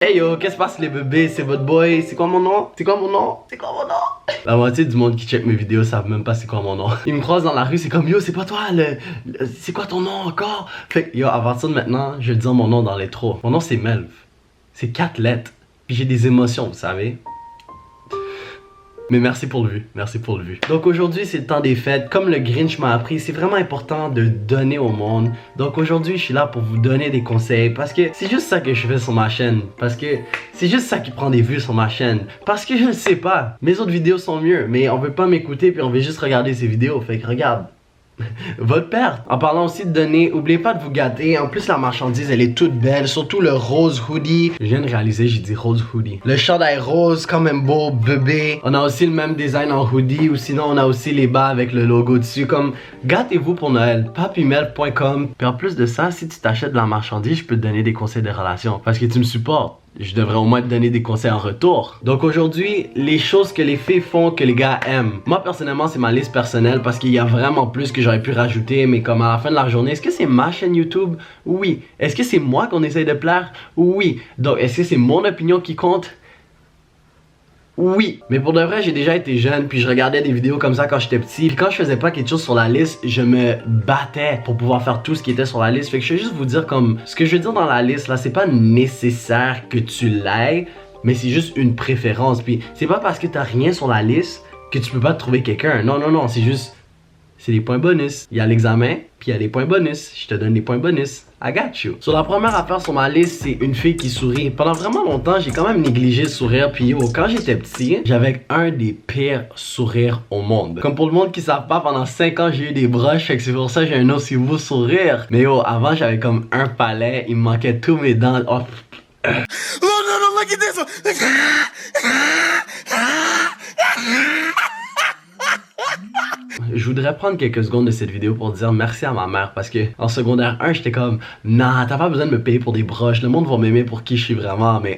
Hey yo, qu'est-ce qui se passe les bébés? C'est votre boy. C'est quoi mon nom? C'est quoi mon nom? C'est quoi mon nom? La moitié du monde qui check mes vidéos savent même pas c'est quoi mon nom. Ils me croisent dans la rue, c'est comme yo, c'est pas toi, c'est quoi ton nom encore? Fait que yo, à partir de maintenant, je vais dire mon nom dans l'intro. Mon nom c'est Melv. C'est 4 lettres. Puis j'ai des émotions, vous savez. Mais merci pour le vu, merci pour le vu. Donc aujourd'hui c'est le temps des fêtes, comme le Grinch m'a appris, c'est vraiment important de donner au monde. Donc aujourd'hui je suis là pour vous donner des conseils, parce que c'est juste ça que je fais sur ma chaîne. Parce que c'est juste ça qui prend des vues sur ma chaîne. Parce que je ne sais pas, mes autres vidéos sont mieux, mais on veut pas m'écouter puis on veut juste regarder ces vidéos, fait que regarde. Votre perte. En parlant aussi de donner, oubliez pas de vous gâter. En plus la marchandise elle est toute belle, surtout le rose hoodie. Je viens de réaliser, j'ai dit rose hoodie. Le chandail rose quand même beau, bébé. On a aussi le même design en hoodie, ou sinon on a aussi les bas avec le logo dessus. Comme gâtez-vous pour Noël. papymelv.com. Puis en plus de ça, si tu t'achètes de la marchandise, je peux te donner des conseils de relation parce que tu me supportes. Je devrais au moins te donner des conseils en retour. Donc aujourd'hui, les choses que les filles font que les gars aiment. Moi personnellement, c'est ma liste personnelle parce qu'il y a vraiment plus que j'aurais pu rajouter. Mais comme à la fin de la journée, est-ce que c'est ma chaîne YouTube? Oui. Est-ce que c'est moi qu'on essaye de plaire? Oui. Donc est-ce que c'est mon opinion qui compte? Oui, mais pour de vrai, j'ai déjà été jeune, puis je regardais des vidéos comme ça quand j'étais petit. Puis quand je faisais pas quelque chose sur la liste, je me battais pour pouvoir faire tout ce qui était sur la liste. Fait que je vais juste vous dire comme, ce que je veux dire dans la liste là, c'est pas nécessaire que tu l'aies, mais c'est juste une préférence. Puis c'est pas parce que t'as rien sur la liste que tu peux pas trouver quelqu'un. Non, non, non, c'est juste, c'est des points bonus. Il y a l'examen, puis il y a des points bonus. Je te donne des points bonus. I got you. Sur la première affaire sur ma liste, c'est une fille qui sourit. Pendant vraiment longtemps, j'ai quand même négligé le sourire. Puis yo, quand j'étais petit, j'avais un des pires sourires au monde. Comme pour le monde qui savent pas, pendant 5 ans, j'ai eu des broches. Fait que c'est pour ça que j'ai un aussi beau sourire. Mais yo, avant, j'avais comme un palais. Il me manquait tous mes dents. Oh. No, look at this one. Je voudrais prendre quelques secondes de cette vidéo pour dire merci à ma mère parce que en secondaire 1 j'étais comme nah, t'as pas besoin de me payer pour des broches, le monde va m'aimer pour qui je suis vraiment, mais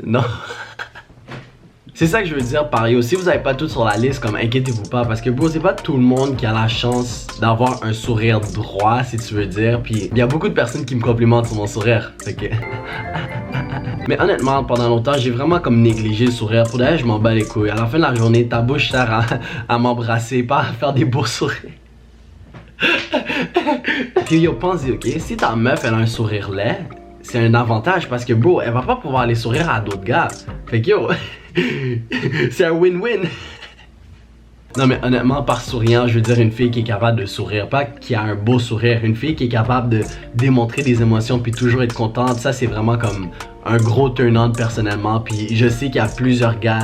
non. C'est ça que je veux dire par yo, si vous avez pas tout sur la liste, comme inquiétez-vous pas parce que bro, c'est pas tout le monde qui a la chance d'avoir un sourire droit, si tu veux dire, puis il y a beaucoup de personnes qui me complimentent sur mon sourire, fait que mais honnêtement, pendant longtemps, j'ai vraiment comme négligé le sourire. Pour d'ailleurs, je m'en bats les couilles. À la fin de la journée, ta bouche sert à m'embrasser, pas à faire des beaux sourires. Puis yo, pense-y, ok? Si ta meuf, elle a un sourire laid, c'est un avantage parce que bro, elle va pas pouvoir aller sourire à d'autres gars. Fait que yo, c'est un win-win. Non mais honnêtement, par souriant, je veux dire une fille qui est capable de sourire, pas qui a un beau sourire, une fille qui est capable de démontrer des émotions puis toujours être contente, ça c'est vraiment comme un gros turn-on personnellement, puis je sais qu'il y a plusieurs gars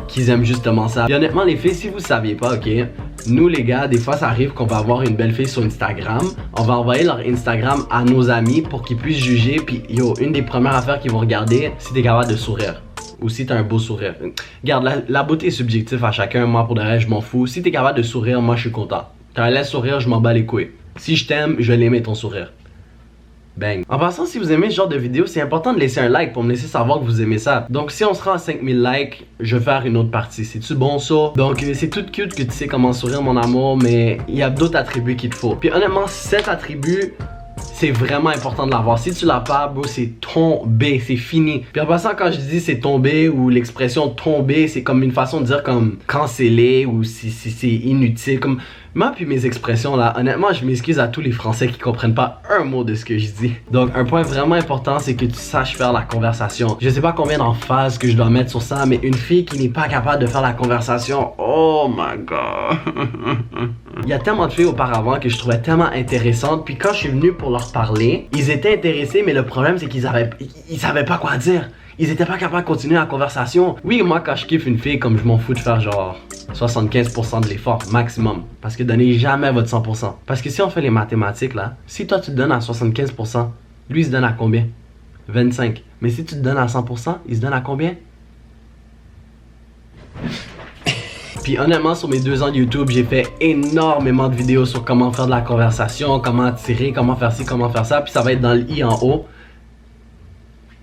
qui aiment justement ça. Puis honnêtement les filles, si vous saviez pas, ok, nous les gars, des fois ça arrive qu'on va avoir une belle fille sur Instagram, on va envoyer leur Instagram à nos amis pour qu'ils puissent juger, puis yo, une des premières affaires qu'ils vont regarder, si t'es capable de sourire. Ou si t'as un beau sourire. Regarde, la beauté est subjective à chacun. Moi, pour de vrai, je m'en fous. Si t'es capable de sourire, moi, je suis content. T'as un laisse sourire, je m'en bats les couilles. Si je t'aime, je vais l'aimer ton sourire. Bang. En passant, si vous aimez ce genre de vidéo, c'est important de laisser un like pour me laisser savoir que vous aimez ça. Donc, si on se rend à 5000 likes, je vais faire une autre partie. C'est-tu bon, ça? Donc, c'est tout cute que tu sais comment sourire, mon amour, mais il y a d'autres attributs qu'il te faut. Puis, honnêtement, cet attribut, c'est vraiment important de l'avoir. Si tu l'as pas, bro, c'est tombé, c'est fini. Puis en passant, quand je dis c'est tombé ou l'expression tomber, c'est comme une façon de dire comme canceller ou si c'est inutile. Comme moi puis mes expressions là, honnêtement, je m'excuse à tous les Français qui comprennent pas un mot de ce que je dis. Donc un point vraiment important, c'est que tu saches faire la conversation. Je sais pas combien d'emphases que je dois mettre sur ça, mais une fille qui n'est pas capable de faire la conversation, oh my god. Il y a tellement de filles auparavant que je trouvais tellement intéressantes, puis quand je suis venu pour leur parler, ils étaient intéressés, mais le problème c'est qu'ils savaient pas quoi dire. Ils étaient pas capables de continuer la conversation. Oui, moi quand je kiffe une fille, comme je m'en fous de faire genre 75% de l'effort maximum. Parce que donnez jamais votre 100%. Parce que si on fait les mathématiques là, si toi tu te donnes à 75%, lui il se donne à combien? 25. Mais si tu te donnes à 100%, il se donne à combien? Puis honnêtement, sur mes 2 ans de YouTube, j'ai fait énormément de vidéos sur comment faire de la conversation, comment attirer, comment faire ci, comment faire ça. Puis ça va être dans le i en haut.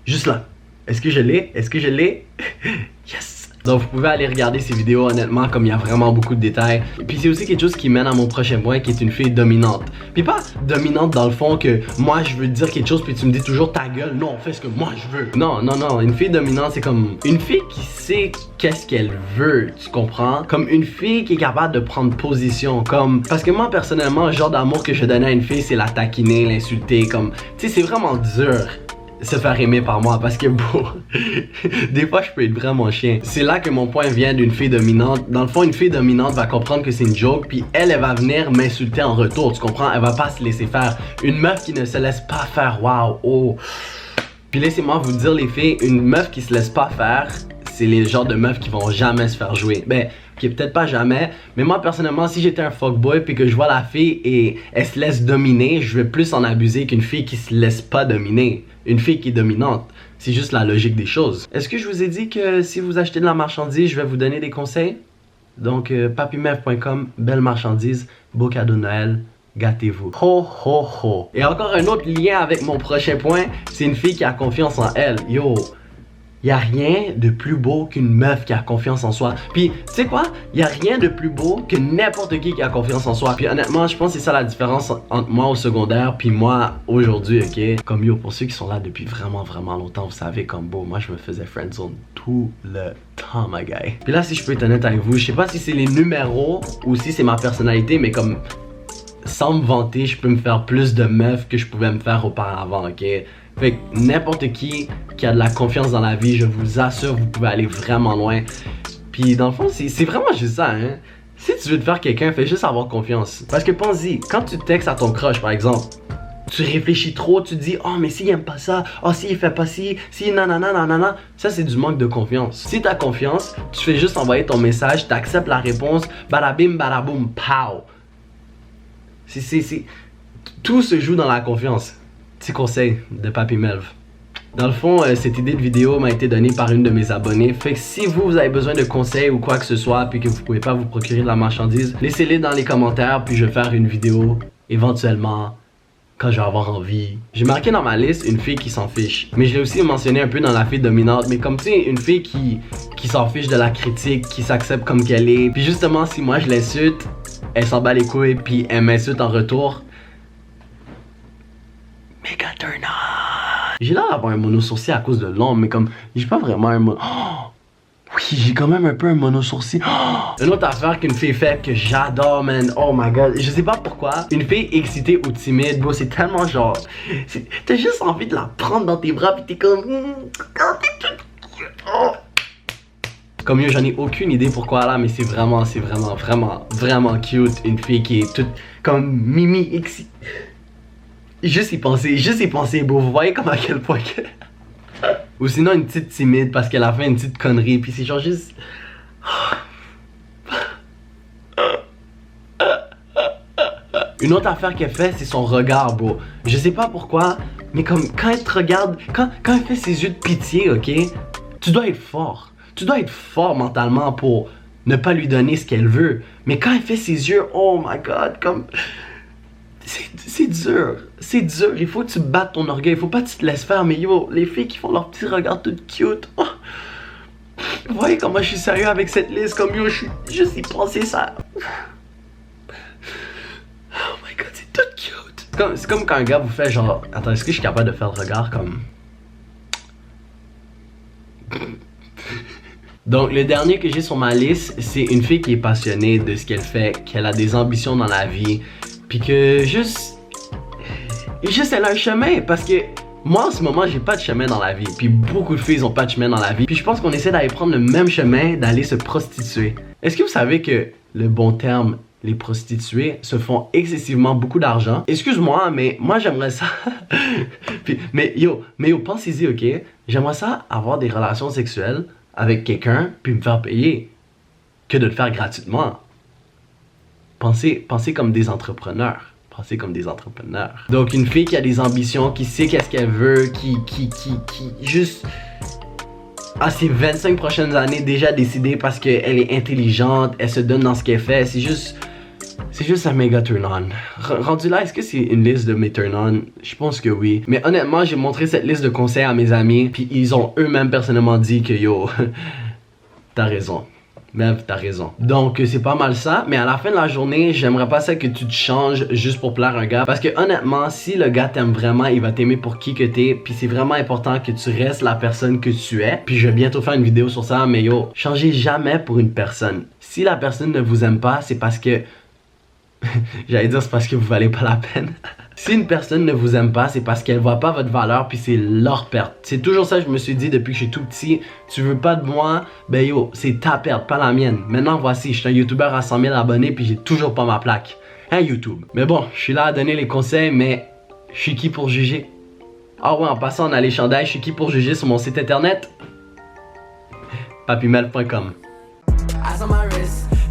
Juste là. Est-ce que je l'ai? Est-ce que je l'ai? Yes! Donc vous pouvez aller regarder ces vidéos honnêtement comme il y a vraiment beaucoup de détails. Puis c'est aussi quelque chose qui mène à mon prochain point qui est une fille dominante. Puis pas dominante dans le fond que moi je veux te dire quelque chose puis tu me dis toujours ta gueule, non fais ce que moi je veux. Non, une fille dominante c'est comme une fille qui sait qu'est-ce qu'elle veut, tu comprends? Comme une fille qui est capable de prendre position, comme... Parce que moi personnellement, le genre d'amour que je donnais à une fille c'est la taquiner, l'insulter, comme... Tu sais c'est vraiment dur se faire aimer par moi parce que bon, des fois je peux être vraiment chien. C'est là que mon point vient d'une fille dominante. Dans le fond, une fille dominante va comprendre que c'est une joke puis elle va venir m'insulter en retour, tu comprends? Elle va pas se laisser faire. Une meuf qui ne se laisse pas faire, waouh, oh. Puis laissez-moi vous dire les filles, une meuf qui se laisse pas faire, c'est les genres de meufs qui vont jamais se faire jouer. Ben, qui est peut-être pas jamais, mais moi personnellement, si j'étais un fuckboy puis que je vois la fille et elle se laisse dominer, je vais plus en abuser qu'une fille qui se laisse pas dominer. Une fille qui est dominante. C'est juste la logique des choses. Est-ce que je vous ai dit que si vous achetez de la marchandise, je vais vous donner des conseils? Donc, papimev.com, belle marchandise, beau cadeau de Noël, gâtez-vous. Ho ho ho. Et encore un autre lien avec mon prochain point, c'est une fille qui a confiance en elle. Yo, y a rien de plus beau qu'une meuf qui a confiance en soi. Puis, tu sais quoi? Y a rien de plus beau que n'importe qui a confiance en soi. Puis honnêtement, je pense que c'est ça la différence entre moi au secondaire puis moi aujourd'hui, ok? Comme yo, pour ceux qui sont là depuis vraiment longtemps, vous savez comme beau, moi je me faisais friendzone tout le temps, my guy. Puis là, si je peux être honnête avec vous, je sais pas si c'est les numéros ou si c'est ma personnalité, mais comme... Sans me vanter, je peux me faire plus de meufs que je pouvais me faire auparavant, ok? Fait que n'importe qui a de la confiance dans la vie, je vous assure, vous pouvez aller vraiment loin. Puis dans le fond, c'est vraiment juste ça, hein. Si tu veux te faire quelqu'un, fais juste avoir confiance. Parce que pense-y, quand tu textes à ton crush, par exemple, tu réfléchis trop, tu te dis « Oh, mais s'il aime pas ça, oh, s'il fait pas ci, si nanana. » Ça, c'est du manque de confiance. Si t'as confiance, tu fais juste envoyer ton message, t'acceptes la réponse, badabim, badaboum, pow. Tout se joue dans la confiance. Petit conseil de Papy Melv. Dans le fond, cette idée de vidéo m'a été donnée par une de mes abonnées. Fait que si vous avez besoin de conseils ou quoi que ce soit, puis que vous pouvez pas vous procurer de la marchandise, laissez-les dans les commentaires, puis je vais faire une vidéo éventuellement quand je vais avoir envie. J'ai marqué dans ma liste une fille qui s'en fiche. Mais je l'ai aussi mentionné un peu dans la fille dominante. Mais comme tu sais, une fille qui s'en fiche de la critique, qui s'accepte comme qu'elle est. Puis justement, si moi je l'insulte, elle s'en bat les couilles, puis elle m'insulte en retour. Méga turn on. J'ai l'air d'avoir un mono-sourcil à cause de l'ombre, mais comme, j'ai pas vraiment un mono... Oh! Oui, j'ai quand même un peu un mono-sourcil. Oh! Une autre affaire qu'une fille fait que j'adore, man. Oh my god. Je sais pas pourquoi. Une fille excitée ou timide, bro, c'est tellement genre... T'as juste envie de la prendre dans tes bras, pis t'es comme... Oh! Comme yo, j'en ai aucune idée pourquoi là, mais c'est vraiment cute. Une fille qui est toute comme Mimi excitée. Juste y penser, bro. Vous voyez comme à quel point que... Ou sinon une petite timide parce qu'elle a fait une petite connerie. Puis c'est genre juste... Une autre affaire qu'elle fait, c'est son regard, bro. Je sais pas pourquoi, mais comme quand elle te regarde, quand elle fait ses yeux de pitié, ok? Tu dois être fort. Tu dois être fort mentalement pour ne pas lui donner ce qu'elle veut. Mais quand elle fait ses yeux, oh my god, comme... C'est dur, c'est dur, il faut que tu battes ton orgueil, il faut pas que tu te laisses faire, mais yo, les filles qui font leur petit regard tout cute, oh. Vous voyez comment je suis sérieux avec cette liste, comme yo, je suis juste y penser ça. Oh my god, c'est tout cute. C'est comme quand un gars vous fait genre, attends, est-ce que je suis capable de faire le regard comme... Donc le dernier que j'ai sur ma liste, c'est une fille qui est passionnée de ce qu'elle fait, qu'elle a des ambitions dans la vie. Puis que juste elle a un chemin parce que moi en ce moment j'ai pas de chemin dans la vie. Puis beaucoup de filles ont pas de chemin dans la vie. Puis je pense qu'on essaie d'aller prendre le même chemin, d'aller se prostituer. Est-ce que vous savez que le bon terme, les prostituées se font excessivement beaucoup d'argent? Excuse-moi, mais moi j'aimerais ça. mais yo, pensez-y, ok? J'aimerais ça avoir des relations sexuelles avec quelqu'un puis me faire payer que de le faire gratuitement. Pensez comme des entrepreneurs. Pensez comme des entrepreneurs. Donc une fille qui a des ambitions, qui sait qu'est-ce qu'elle veut, qui juste a ses 25 prochaines années déjà décidées parce qu'elle est intelligente, elle se donne dans ce qu'elle fait. C'est juste un méga turn on. Rendu là, est-ce que c'est une liste de mes turn on? Je pense que oui. Mais honnêtement, j'ai montré cette liste de conseils à mes amis, puis ils ont eux-mêmes personnellement dit que yo... T'as raison. Mev, t'as raison. Donc, c'est pas mal ça. Mais à la fin de la journée, j'aimerais pas ça que tu te changes juste pour plaire un gars. Parce que honnêtement, si le gars t'aime vraiment, il va t'aimer pour qui que t'es. Puis c'est vraiment important que tu restes la personne que tu es. Puis je vais bientôt faire une vidéo sur ça. Mais yo, changez jamais pour une personne. Si la personne ne vous aime pas, c'est parce que... J'allais dire c'est parce que vous valez pas la peine. Si une personne ne vous aime pas, c'est parce qu'elle voit pas votre valeur puis c'est leur perte. C'est toujours ça que je me suis dit depuis que je suis tout petit. Tu veux pas de moi, ben yo, c'est ta perte, pas la mienne. Maintenant voici, je suis un YouTuber à 100 000 abonnés puis j'ai toujours pas ma plaque. Hein YouTube. Mais bon, je suis là à donner les conseils, mais je suis qui pour juger? Ah ouais, en passant on a les chandails, je suis qui pour juger sur mon site internet? papimel.com.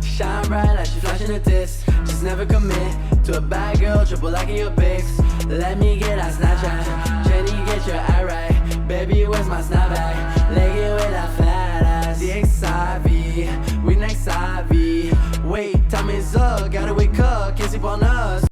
Shine bright like she flashing a disc. Just never commit to a bad girl, triple like in your pics. Let me get that Snapchat. Jenny, get your eye right. Baby, where's my snapback? Leg it with that fat ass. DXIV, we next IV. Wait, time is up, gotta wake up, can't sleep all night.